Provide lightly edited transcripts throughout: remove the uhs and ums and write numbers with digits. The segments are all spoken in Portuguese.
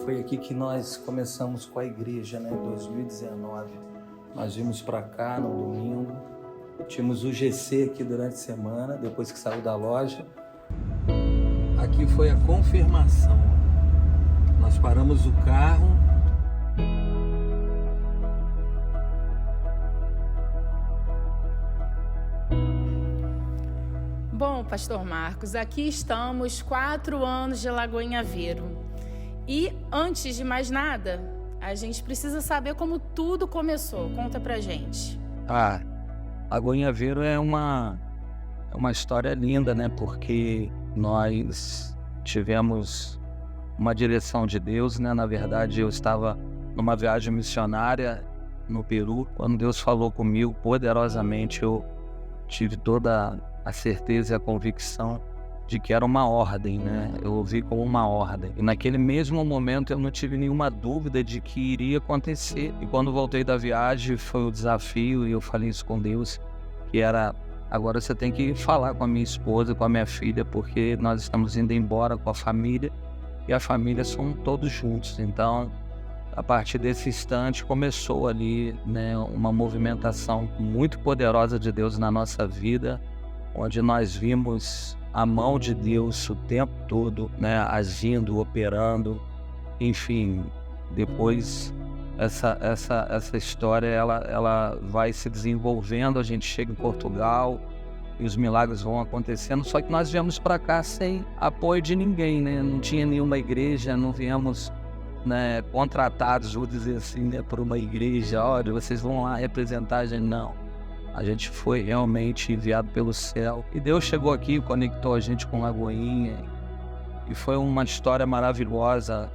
Foi aqui que nós começamos com a igreja, né, em 2019. Nós vimos para cá no domingo, tínhamos o GC aqui durante a semana, depois que saiu da loja. Aqui foi a confirmação. Nós paramos o carro. Bom, Pastor Marcos, aqui estamos 4 anos de Lagoinha Vero. E antes de mais nada, a gente precisa saber como tudo começou. Conta pra gente. Lagoinha Vero é uma história linda, né? Porque nós tivemos uma direção de Deus, né? Na verdade, eu estava numa viagem missionária no Peru. Quando Deus falou comigo poderosamente, eu tive toda a certeza e a convicção de que era uma ordem, né? Eu ouvi como uma ordem. E naquele mesmo momento eu não tive nenhuma dúvida de que iria acontecer. E quando voltei da viagem foi o desafio, e eu falei isso com Deus, que era: agora você tem que falar com a minha esposa, com a minha filha, porque nós estamos indo embora com a família, e a família são todos juntos. Então, a partir desse instante começou ali, né, uma movimentação muito poderosa de Deus na nossa vida, onde nós vimos a mão de Deus o tempo todo, né, agindo, operando, enfim. Depois essa história ela vai se desenvolvendo, a gente chega em Portugal e os milagres vão acontecendo, só que nós viemos para cá sem apoio de ninguém, né? Não tinha nenhuma igreja, não viemos, né, contratados, vou dizer assim, né, por uma igreja: olha, vocês vão lá representar a gente. Não. A gente foi realmente enviado pelo céu. E Deus chegou aqui, conectou a gente com Lagoinha. E foi uma história maravilhosa,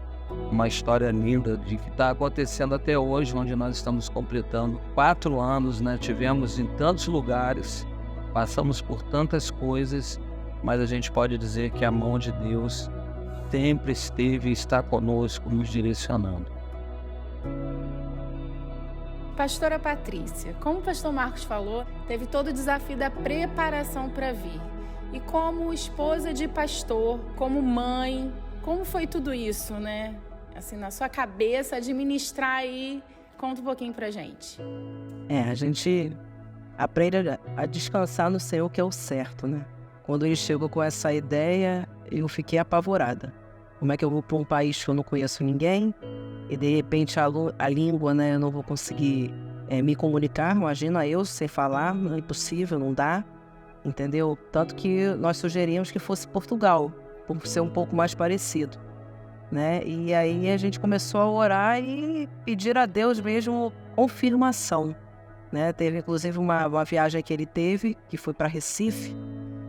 uma história linda, de que está acontecendo até hoje, onde nós estamos completando 4 anos, né? Tivemos em tantos lugares, passamos por tantas coisas, mas a gente pode dizer que a mão de Deus sempre esteve e está conosco, nos direcionando. Pastora Patrícia, como o pastor Marcos falou, teve todo o desafio da preparação para vir. E como esposa de pastor, como mãe, como foi tudo isso, né? Assim, na sua cabeça, administrar aí. Conta um pouquinho pra gente. A gente aprende a descansar no Senhor, que é o certo, né? Quando ele chegou com essa ideia, eu fiquei apavorada. Como é que eu vou para um país que eu não conheço ninguém e de repente a língua, né, eu não vou conseguir me comunicar? Imagina eu sem falar, não é impossível, não dá, entendeu? Tanto que nós sugeríamos que fosse Portugal, por ser um pouco mais parecido, né? E aí a gente começou a orar e pedir a Deus mesmo confirmação, né? Teve inclusive uma viagem que ele teve, que foi para Recife,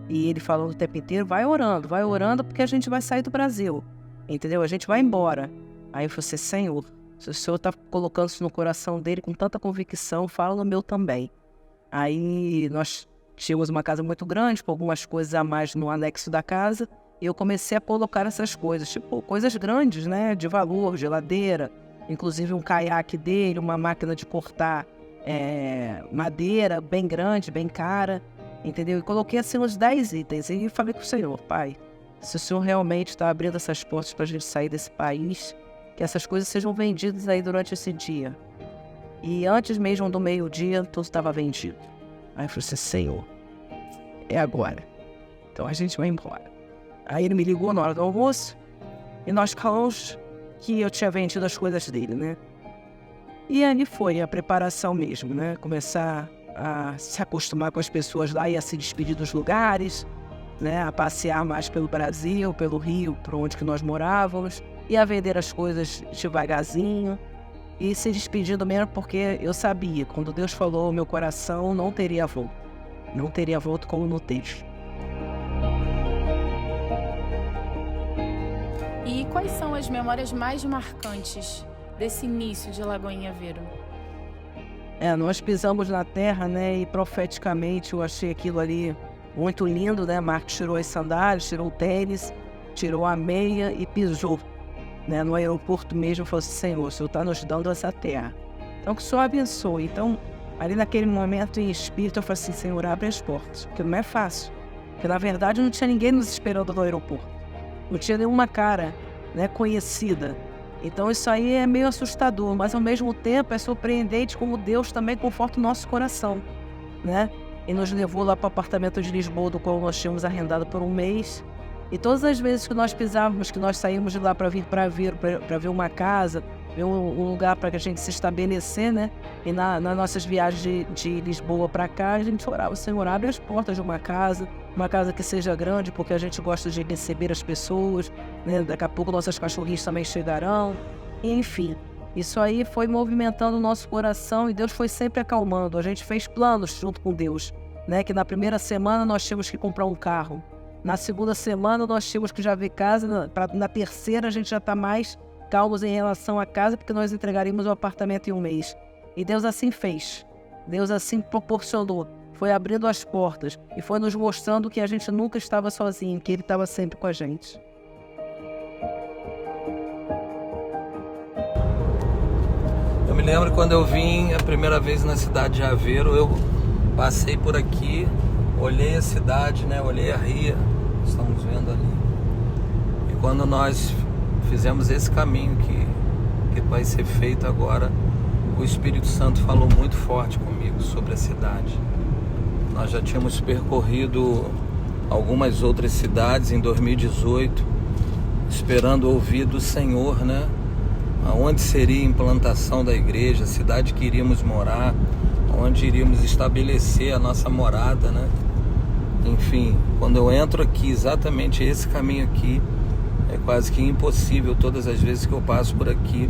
e ele falou o tempo inteiro: vai orando, porque a gente vai sair do Brasil. Entendeu? A gente vai embora. Aí eu falei assim: Senhor, se o Senhor está colocando isso no coração dele com tanta convicção, fala no meu também. Aí nós tínhamos uma casa muito grande, com algumas coisas a mais no anexo da casa, e eu comecei a colocar essas coisas, tipo coisas grandes, né, de valor, geladeira, inclusive um caiaque dele, uma máquina de cortar madeira bem grande, bem cara, entendeu? E coloquei assim uns 10 itens e falei com o Senhor: Pai, se o Senhor realmente está abrindo essas portas para a gente sair desse país, que essas coisas sejam vendidas aí durante esse dia. E antes mesmo do meio-dia, tudo estava vendido. Aí eu falei assim: Senhor, é agora. Então a gente vai embora. Aí ele me ligou na hora do almoço e nós falamos que eu tinha vendido as coisas dele, né? E aí foi a preparação mesmo, né? Começar a se acostumar com as pessoas lá e a se despedir dos lugares, né, a passear mais pelo Brasil, pelo Rio, por onde que nós morávamos, e a vender as coisas devagarzinho, e se despedindo mesmo, porque eu sabia, quando Deus falou ao meu coração, não teria volta. Não teria volta como não teve. E quais são as memórias mais marcantes desse início de Lagoinha Vero? Nós pisamos na terra, né, e profeticamente eu achei aquilo ali muito lindo, né? Marcos tirou as sandálias, tirou o tênis, tirou a meia e pisou, né, no aeroporto mesmo. Falou assim: Senhor, o Senhor está nos dando essa terra. Então que o Senhor abençoe. Então, ali naquele momento em espírito, eu falei assim: Senhor, abre as portas, porque não é fácil. Porque na verdade não tinha ninguém nos esperando no aeroporto. Não tinha nenhuma cara, né, conhecida. Então isso aí é meio assustador, mas ao mesmo tempo é surpreendente como Deus também conforta o nosso coração, né? E nos levou lá para o apartamento de Lisboa, do qual nós tínhamos arrendado por um mês. E todas as vezes que nós pisávamos, que nós saímos de lá para ver uma casa, ver um lugar para que a gente se estabelecer, né? E nas nossas viagens de Lisboa para cá, a gente orava: Senhor, abre as portas de uma casa que seja grande, porque a gente gosta de receber as pessoas, né? Daqui a pouco nossas cachorrinhas também chegarão. E, enfim, isso aí foi movimentando o nosso coração e Deus foi sempre acalmando. A gente fez planos junto com Deus, né? Que na primeira semana nós tínhamos que comprar um carro. Na segunda semana nós tínhamos que já ver casa. Na terceira a gente já está mais calmos em relação à casa, porque nós entregaríamos o apartamento em um mês. E Deus assim fez. Deus assim proporcionou. Foi abrindo as portas e foi nos mostrando que a gente nunca estava sozinho, que Ele estava sempre com a gente. Eu me lembro quando eu vim a primeira vez na cidade de Aveiro, eu passei por aqui, olhei a cidade, né? Olhei a ria, estamos vendo ali. E quando nós fizemos esse caminho que vai ser feito agora, o Espírito Santo falou muito forte comigo sobre a cidade. Nós já tínhamos percorrido algumas outras cidades em 2018, esperando ouvir do Senhor, né? Aonde seria a implantação da igreja, a cidade que iríamos morar, onde iríamos estabelecer a nossa morada, né? Enfim, quando eu entro aqui, exatamente esse caminho aqui, é quase que impossível. Todas as vezes que eu passo por aqui,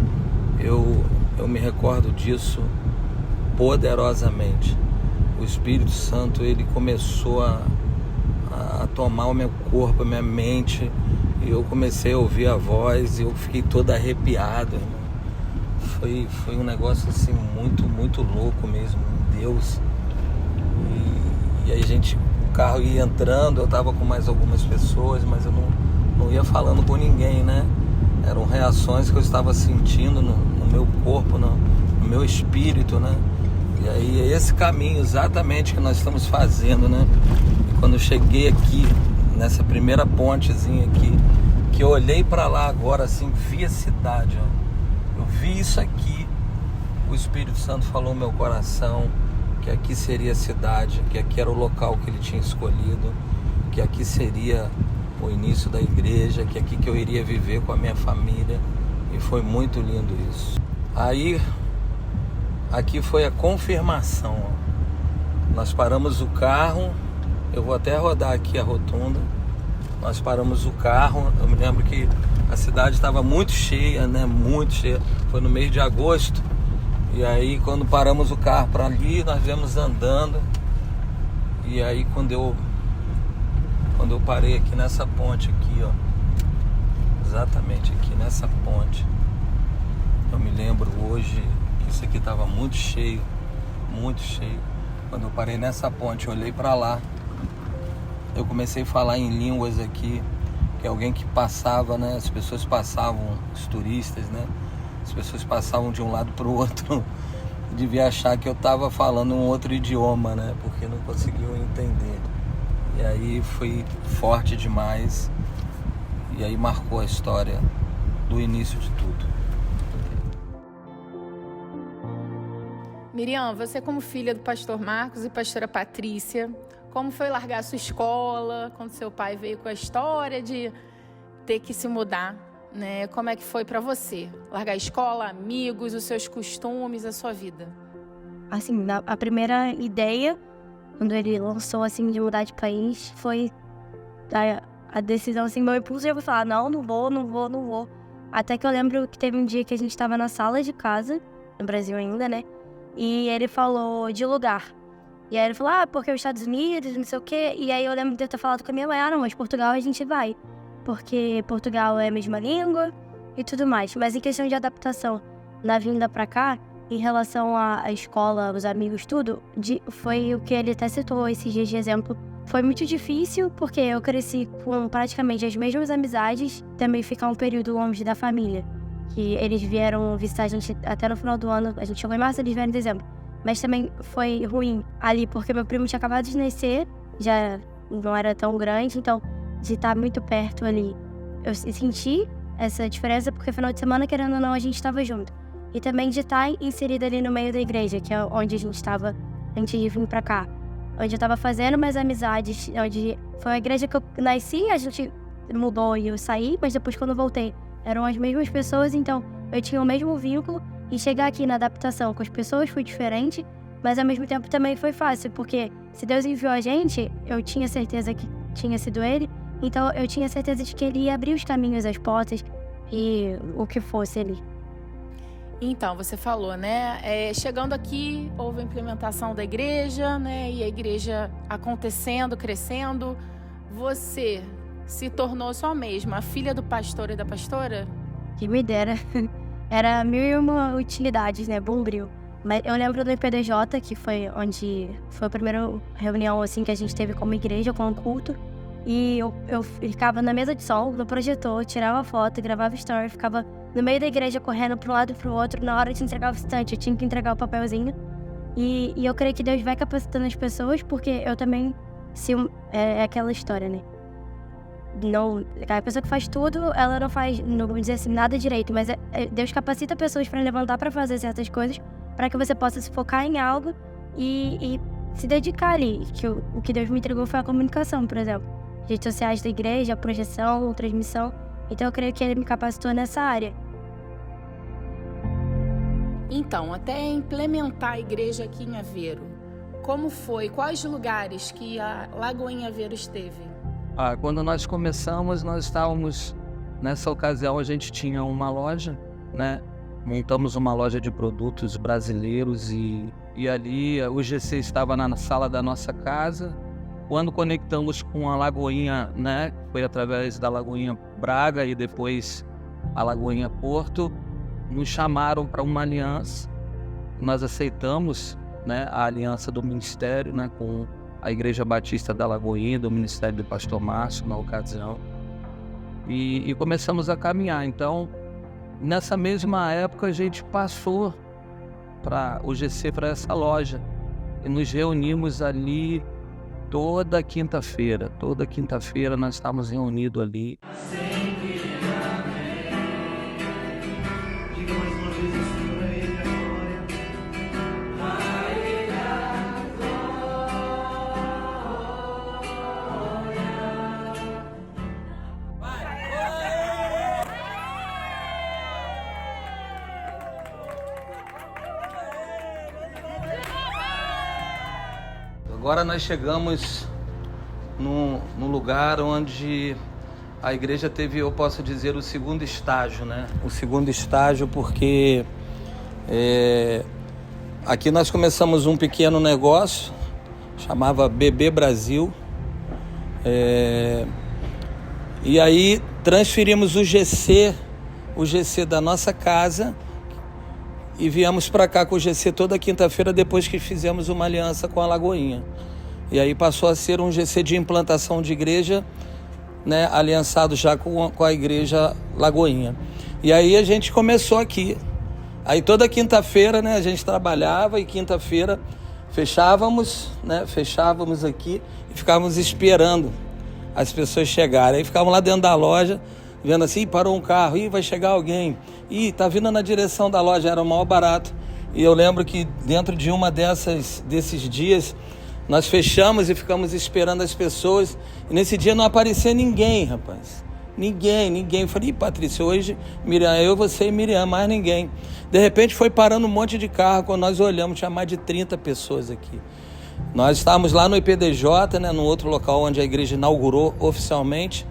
eu me recordo disso poderosamente. O Espírito Santo, ele começou a tomar o meu corpo, a minha mente, e eu comecei a ouvir a voz e eu fiquei todo arrepiado, irmão. Foi um negócio assim muito, muito louco mesmo, Deus. E aí o carro ia entrando, eu tava com mais algumas pessoas, mas eu não ia falando com ninguém, né? Eram reações que eu estava sentindo no meu corpo, no meu espírito, né? E aí é esse caminho exatamente que nós estamos fazendo, né? E quando eu cheguei aqui, nessa primeira pontezinha aqui, que eu olhei para lá agora, assim, vi a cidade, ó. Eu vi isso aqui, o Espírito Santo falou no meu coração que aqui seria a cidade, que aqui era o local que Ele tinha escolhido, que aqui seria o início da igreja, que aqui que eu iria viver com a minha família, e foi muito lindo isso. Aí, aqui foi a confirmação, ó. Nós paramos o carro, eu vou até rodar aqui a rotunda. Nós paramos o carro, eu me lembro que a cidade estava muito cheia, né? Muito cheia. Foi no mês de agosto. E aí quando paramos o carro para ali, nós viemos andando. E aí quando eu parei aqui nessa ponte aqui, ó, exatamente aqui nessa ponte, eu me lembro hoje que isso aqui estava muito cheio, muito cheio. Quando eu parei nessa ponte, eu olhei para lá, eu comecei a falar em línguas aqui, que é alguém que passava, né? As pessoas passavam, os turistas, né? As pessoas passavam de um lado para o outro, devia achar que eu estava falando um outro idioma, né? Porque não conseguiam entender. E aí foi forte demais, e aí marcou a história do início de tudo. Miriam, você como filha do pastor Marcos e pastora Patrícia, como foi largar a sua escola, quando seu pai veio com a história de ter que se mudar, né? Como é que foi para você? Largar a escola, amigos, os seus costumes, a sua vida? Assim, a primeira ideia, quando ele lançou, assim, de mudar de país, foi a decisão, assim, meu impulso, eu vou falar, não vou. Até que eu lembro que teve um dia que a gente tava na sala de casa, no Brasil ainda, né? E ele falou de lugar. E aí ele falou, porque os Estados Unidos, não sei o quê. E aí eu lembro de eu ter falado com a minha mãe, não, mas Portugal a gente vai. Porque Portugal é a mesma língua e tudo mais. Mas em questão de adaptação na vinda pra cá, em relação à escola, os amigos, tudo, foi o que ele até citou esses dias de exemplo. Foi muito difícil, porque eu cresci com praticamente as mesmas amizades, também ficar um período longe da família. Que eles vieram visitar a gente até no final do ano, a gente chegou em março, eles vieram em dezembro. Mas também foi ruim ali, porque meu primo tinha acabado de nascer, já não era tão grande, então de estar muito perto ali, eu senti essa diferença, porque final de semana, querendo ou não, a gente estava junto. E também de estar inserida ali no meio da igreja, que é onde a gente estava antes de vir pra cá. Onde eu estava fazendo mais amizades, onde foi a igreja que eu nasci, a gente mudou e eu saí, mas depois quando eu voltei, eram as mesmas pessoas, então eu tinha o mesmo vínculo. E chegar aqui na adaptação com as pessoas foi diferente, mas ao mesmo tempo também foi fácil, porque se Deus enviou a gente, eu tinha certeza que tinha sido Ele, então eu tinha certeza de que Ele ia abrir os caminhos, as portas e o que fosse ali. Então, você falou, né? Chegando aqui, houve a implementação da igreja, né? E a igreja acontecendo, crescendo. Você se tornou só mesma a filha do pastor e da pastora? Que me dera. Era 1001 utilidades, né? Bombril. Mas eu lembro do IPDJ, que foi onde foi a primeira reunião assim, que a gente teve como igreja, com o culto. E eu ficava na mesa de som, no projetor, tirava foto, gravava story, ficava no meio da igreja correndo para um lado e para o outro. Na hora de entregar o estante, eu tinha que entregar o papelzinho. E eu creio que Deus vai capacitando as pessoas, porque eu também... é aquela história, né? Não, a pessoa que faz tudo, ela não faz, não vou dizer assim, nada direito, mas Deus capacita pessoas para levantar para fazer certas coisas, para que você possa se focar em algo e se dedicar ali. Que o que Deus me entregou foi a comunicação, por exemplo. Redes sociais da igreja, a projeção, transmissão. Então eu creio que Ele me capacitou nessa área. Então, até implementar a igreja aqui em Aveiro, como foi? Quais lugares que a Lagoinha Aveiro esteve? Quando nós começamos, nós estávamos... Nessa ocasião, a gente tinha uma loja, né? Montamos uma loja de produtos brasileiros e ali o GC estava na sala da nossa casa. Quando conectamos com a Lagoinha, né? Foi através da Lagoinha Braga e depois a Lagoinha Porto, nos chamaram para uma aliança. Nós aceitamos, né, a aliança do ministério, né, com a Igreja Batista da Lagoinha, do Ministério do Pastor Márcio, na ocasião. E começamos a caminhar. Então, nessa mesma época, a gente passou para o GC, para essa loja. E nos reunimos ali toda quinta-feira. Toda quinta-feira nós estávamos reunidos ali. Agora nós chegamos num lugar onde a igreja teve, eu posso dizer, o segundo estágio, né? O segundo estágio porque aqui nós começamos um pequeno negócio, chamava BB Brasil, e aí transferimos o GC da nossa casa e viemos para cá com o GC toda quinta-feira depois que fizemos uma aliança com a Lagoinha. E aí passou a ser um GC de implantação de igreja, né, aliançado já com a igreja Lagoinha. E aí a gente começou aqui. Aí toda quinta-feira, né, a gente trabalhava e quinta-feira fechávamos aqui e ficávamos esperando as pessoas chegarem. Aí ficavam lá dentro da loja, vendo assim, parou um carro, vai chegar alguém, tá vindo na direção da loja, era o maior barato. E eu lembro que dentro de uma desses dias, nós fechamos e ficamos esperando as pessoas, e nesse dia não aparecia ninguém, rapaz. Ninguém. Eu falei, Patrícia, hoje, Miriam, eu, você e Miriam, mais ninguém. De repente foi parando um monte de carro, quando nós olhamos, tinha mais de 30 pessoas aqui. Nós estávamos lá no IPDJ, né, no outro local onde a igreja inaugurou oficialmente,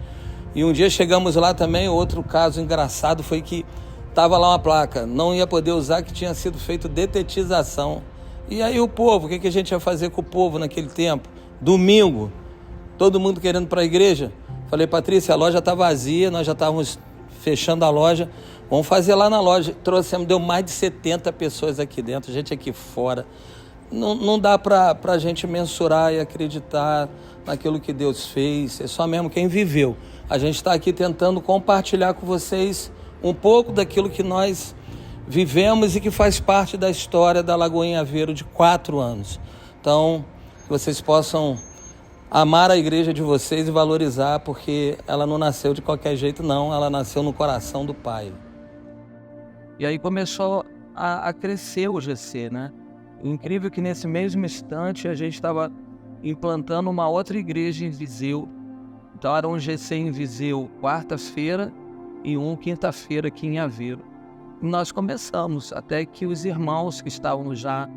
e um dia chegamos lá também. Outro caso engraçado foi que estava lá uma placa, não ia poder usar, que tinha sido feito detetização. E aí o povo, o que a gente ia fazer com o povo naquele tempo? Domingo, todo mundo querendo ir para a igreja. Falei, Patrícia, a loja está vazia, nós já estávamos fechando a loja, vamos fazer lá na loja. Trouxemos, deu mais de 70 pessoas aqui dentro, gente aqui fora. Não dá para a gente mensurar e acreditar naquilo que Deus fez, é só mesmo quem viveu. A gente está aqui tentando compartilhar com vocês um pouco daquilo que nós vivemos e que faz parte da história da Lagoinha Aveiro de 4 anos. Então, que vocês possam amar a igreja de vocês e valorizar, porque ela não nasceu de qualquer jeito, não. Ela nasceu no coração do Pai. E aí começou a crescer o GC, né? O incrível é que nesse mesmo instante a gente estava implantando uma outra igreja em Viseu. Então era um GC em Viseu quarta-feira e um quinta-feira aqui em Aveiro. E nós começamos, até que os irmãos que estavam já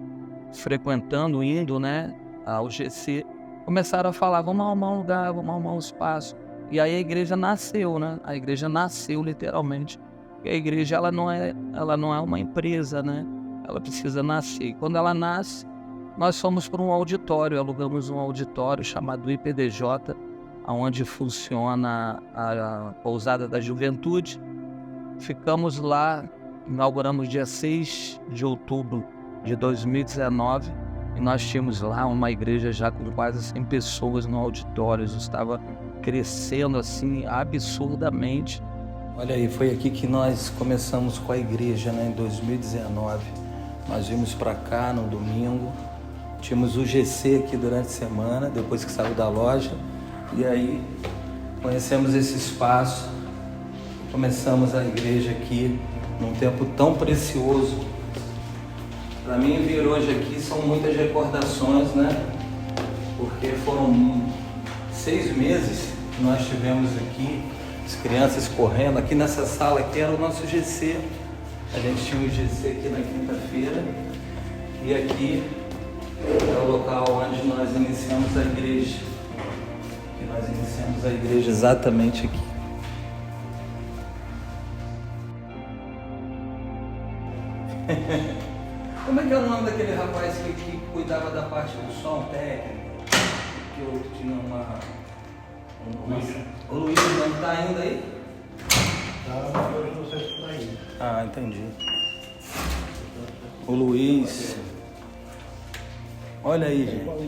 frequentando, indo, né, ao GC, começaram a falar, vamos arrumar um lugar, vamos arrumar um espaço. E aí a igreja nasceu, né? A igreja nasceu literalmente. E a igreja ela não é uma empresa, né? Ela precisa nascer. E quando ela nasce, nós fomos para um auditório, alugamos um auditório chamado IPDJ, onde funciona a Pousada da Juventude. Ficamos lá, inauguramos dia 6 de outubro de 2019, e nós tínhamos lá uma igreja já com quase 100 pessoas no auditório. Isso estava crescendo assim absurdamente. Olha aí, foi aqui que nós começamos com a igreja, né, em 2019. Nós vimos para cá no domingo, tínhamos o GC aqui durante a semana, depois que saiu da loja, e aí conhecemos esse espaço, começamos a igreja aqui num tempo tão precioso. Para mim vir hoje aqui são muitas recordações, né? Porque foram 6 meses que nós tivemos aqui, as crianças correndo. Aqui nessa sala aqui era o nosso GC. A gente tinha o GC aqui na quinta-feira. E aqui é o local onde nós iniciamos a igreja. E nós iniciamos a igreja exatamente aqui. Como é que é o nome daquele rapaz que cuidava da parte do som técnico? Que eu tinha o Luiz não está ainda aí? Tá, hoje não sei se está aí. Ah, entendi. O Luiz. Olha aí, gente. Olha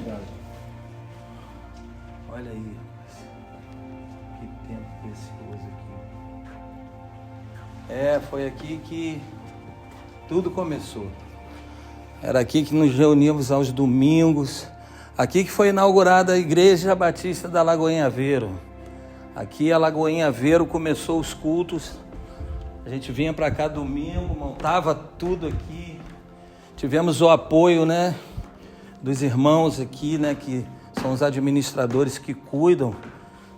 aí, rapaz. Que tempo precioso aqui. Foi aqui que tudo começou. Era aqui que nos reuníamos aos domingos. Aqui que foi inaugurada a Igreja Batista da Lagoinha Aveiro. Aqui a Lagoinha Aveiro começou os cultos. A gente vinha para cá domingo, montava tudo aqui. Tivemos o apoio, né, dos irmãos aqui, né, que são os administradores que cuidam,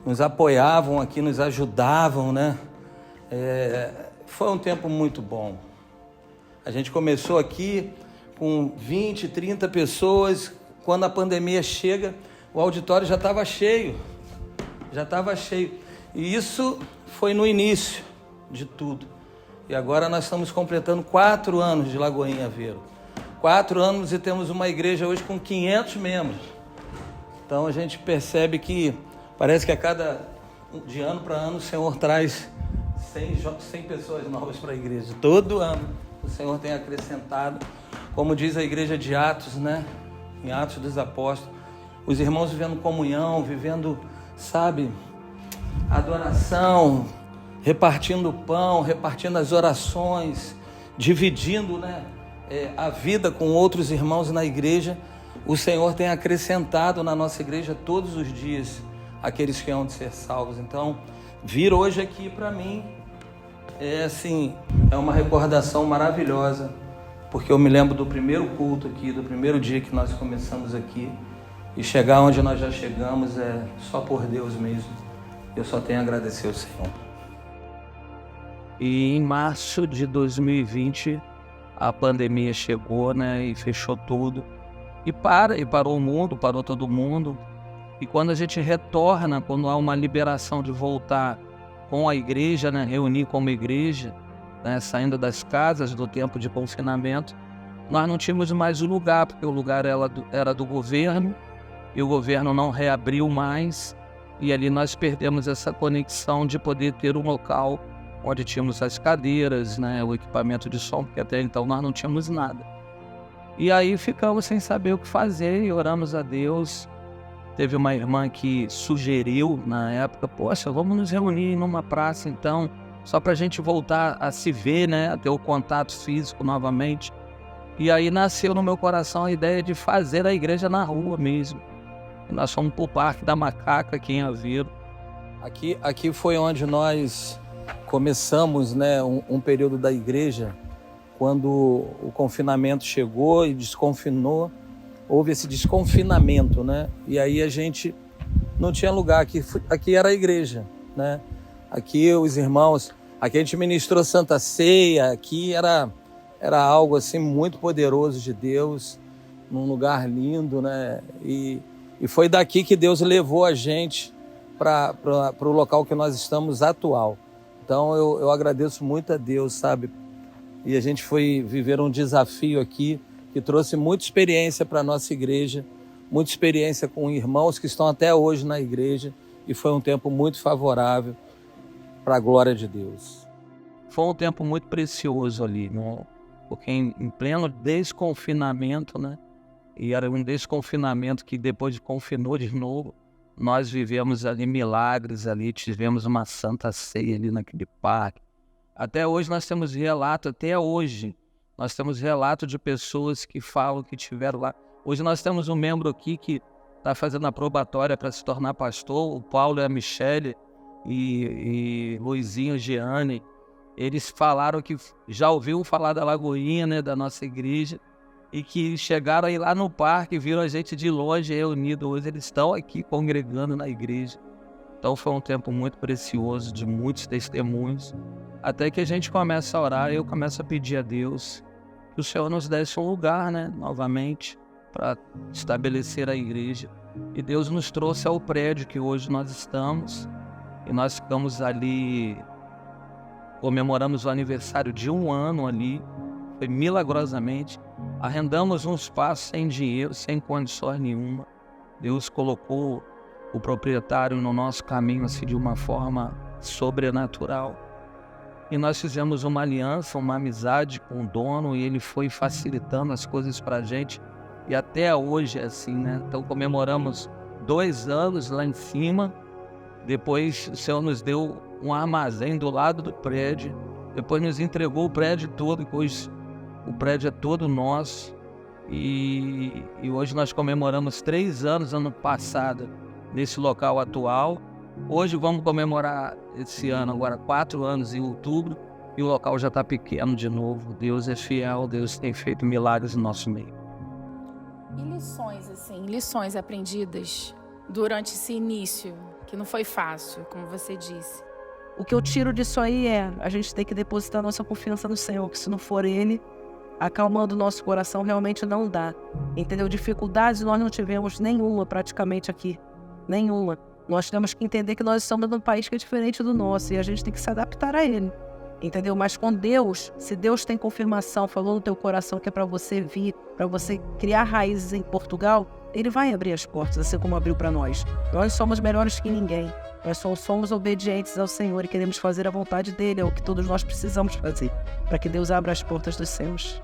nos apoiavam aqui, nos ajudavam, né. Foi um tempo muito bom. A gente começou aqui com 20, 30 pessoas. Quando a pandemia chega, o auditório já estava cheio. E isso foi no início de tudo. E agora nós estamos completando 4 anos de Lagoinha Aveiro. 4 anos e temos uma igreja hoje com 500 membros. Então a gente percebe que parece que de ano para ano o Senhor traz 100 pessoas novas para a igreja. Todo ano o Senhor tem acrescentado, como diz a igreja de Atos, né? Em Atos dos Apóstolos, os irmãos vivendo comunhão, vivendo, sabe, adoração, repartindo o pão, repartindo as orações, dividindo, né, a vida com outros irmãos na igreja. O Senhor tem acrescentado na nossa igreja todos os dias aqueles que hão de ser salvos. Então, vir hoje aqui para mim é uma recordação maravilhosa, porque eu me lembro do primeiro culto aqui, do primeiro dia que nós começamos aqui, e chegar onde nós já chegamos é só por Deus mesmo. Eu só tenho a agradecer ao Senhor. E em março de 2020, a pandemia chegou, né, e fechou tudo. E parou o mundo, parou todo mundo. E quando a gente retorna, quando há uma liberação de voltar com a igreja, né, reunir como igreja, né, saindo das casas do tempo de confinamento, nós não tínhamos mais o lugar, porque o lugar era do governo, e o governo não reabriu mais, e ali nós perdemos essa conexão de poder ter um local onde tínhamos as cadeiras, né, o equipamento de som, porque até então nós não tínhamos nada. E aí ficamos sem saber o que fazer e oramos a Deus. Teve uma irmã que sugeriu na época, poxa, vamos nos reunir numa praça então, só para a gente voltar a se ver, né, a ter o contato físico novamente. E aí nasceu no meu coração a ideia de fazer a igreja na rua mesmo. E nós fomos para o Parque da Macaca, aqui em Aveiro. Aqui foi onde nós começamos, né, um período da igreja, quando o confinamento chegou e desconfinou. Houve esse desconfinamento, né? E aí a gente não tinha lugar. Aqui era a igreja, né? Aqui os irmãos, aqui a gente ministrou Santa Ceia, aqui era algo assim muito poderoso de Deus, num lugar lindo, né? E foi daqui que Deus levou a gente para o local que nós estamos atual. Então eu agradeço muito a Deus, sabe? E a gente foi viver um desafio aqui que trouxe muita experiência para a nossa igreja, muita experiência com irmãos que estão até hoje na igreja, e foi um tempo muito favorável para a glória de Deus. Foi um tempo muito precioso ali, né? Porque em pleno desconfinamento, né? E era um desconfinamento que depois confinou de novo, nós vivemos ali milagres ali, tivemos uma Santa Ceia ali naquele parque. Até hoje nós temos relato, nós temos relato de pessoas que falam que estiveram lá. Hoje nós temos um membro aqui que está fazendo a probatória para se tornar pastor, o Paulo e a Michele e Luizinho e Giane. Eles falaram que já ouviram falar da Lagoinha, né, da nossa igreja, e que chegaram aí lá no parque, viram a gente de longe reunido. Hoje eles estão aqui congregando na igreja. Então foi um tempo muito precioso, de muitos testemunhos, até que a gente começa a orar, eu começo a pedir a Deus que o Senhor nos desse um lugar, né, novamente, para estabelecer a igreja. E Deus nos trouxe ao prédio que hoje nós estamos, e nós ficamos ali, comemoramos o aniversário de 1 ano ali, foi milagrosamente. Arrendamos um espaço sem dinheiro, sem condições nenhuma. Deus colocou o proprietário no nosso caminho assim, de uma forma sobrenatural. E nós fizemos uma aliança, uma amizade com o dono, e ele foi facilitando as coisas para a gente. E até hoje é assim, né? Então comemoramos 2 anos lá em cima. Depois o Senhor nos deu um armazém do lado do prédio. Depois nos entregou o prédio todo, depois o prédio é todo nosso. E hoje nós comemoramos 3 anos, ano passado, nesse local atual. Hoje vamos comemorar esse ano, agora 4 anos em outubro, e o local já está pequeno de novo. Deus é fiel, Deus tem feito milagres no nosso meio. E lições aprendidas durante esse início, que não foi fácil, como você disse? O que eu tiro disso aí é, a gente tem que depositar nossa confiança no Senhor, que se não for Ele acalmando o nosso coração, realmente não dá. Entendeu? Dificuldades nós não tivemos nenhuma praticamente aqui. Nenhuma. Nós temos que entender que nós estamos num país que é diferente do nosso e a gente tem que se adaptar a ele. Entendeu? Mas com Deus, se Deus tem confirmação, falou no teu coração que é para você vir, para você criar raízes em Portugal, Ele vai abrir as portas, assim como abriu para nós. Nós somos melhores que ninguém. Nós só somos obedientes ao Senhor e queremos fazer a vontade dele, é o que todos nós precisamos fazer, para que Deus abra as portas dos céus.